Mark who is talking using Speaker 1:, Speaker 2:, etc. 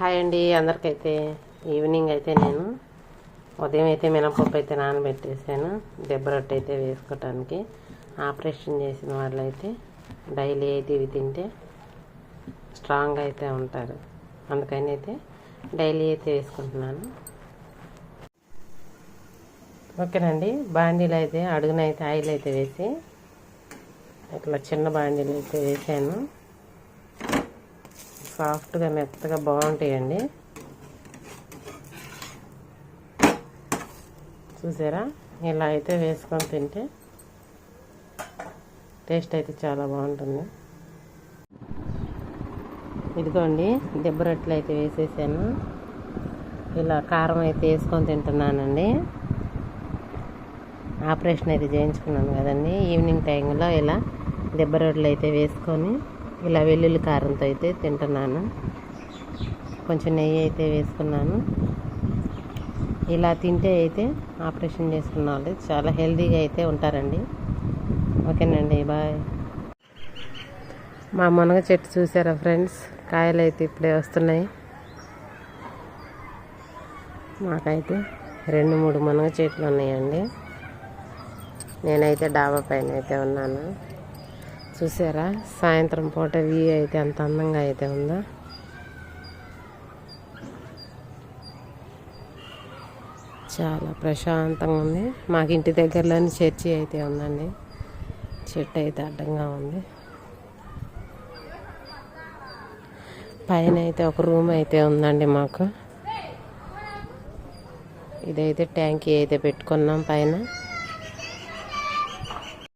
Speaker 1: Hi అండి అందరికైతే evening అయితే నేను ఉదయం అయితే మినపప్పు అయితే నానబెట్టేసాను దెబ్బ రొట్టె అయితే వేసుకోవటానికి. ఆపరేషన్ చేసిన వాళ్ళైతే డైలీ అయితే ఇవి తింటే స్ట్రాంగ్ అయితే ఉంటారు, అందుకని అయితే డైలీ అయితే వేసుకుంటున్నాను. ఓకేనండి, బాండీలు అయితే అడుగునైతే ఆయిల్ అయితే వేసి ఇట్లా చిన్న బాండీలు అయితే వేసాను. సాఫ్ట్గా మెత్తగా బాగుంటాయండి. చూసారా, ఇలా అయితే వేసుకొని తింటే టేస్ట్ అయితే చాలా బాగుంటుంది. ఇదిగోండి దెబ్బ రొట్టెలు అయితే వేసేసాను. ఇలా కారం అయితే వేసుకొని తింటున్నానండి. ఆపరేషన్ అయితే చేయించుకున్నాను కదండి, ఈవినింగ్ టైంలో ఇలా దెబ్బ రొట్టెలు అయితే వేసుకొని ఇలా వెల్లుల్లి కారంతో అయితే తింటున్నాను. కొంచెం నెయ్యి అయితే వేసుకున్నాను. ఇలా తింటే అయితే ఆపరేషన్ చేసుకున్న వాళ్ళు చాలా హెల్తీగా అయితే ఉంటారండి. ఓకేనండి, బాయ్. మా మునగ చెట్టు చూసారా ఫ్రెండ్స్, కాయలు అయితే ఇప్పుడే వస్తున్నాయి. మాకైతే 2-3 మునగ చెట్లు ఉన్నాయండి. నేనైతే డాబా పైన అయితే ఉన్నాను. చూసారా, సాయంత్రం పూట వ్యూ అయితే ఎంత అందంగా అయితే ఉందో. చాలా ప్రశాంతంగా ఉంది. మాకు ఇంటి దగ్గరలోని చర్చి అయితే ఉందండి. చెట్టు అయితే అడ్డంగా ఉంది. పైన అయితే ఒక రూమ్ అయితే ఉందండి మాకు. ఇదైతే ట్యాంకీ అయితే పెట్టుకున్నాం పైన.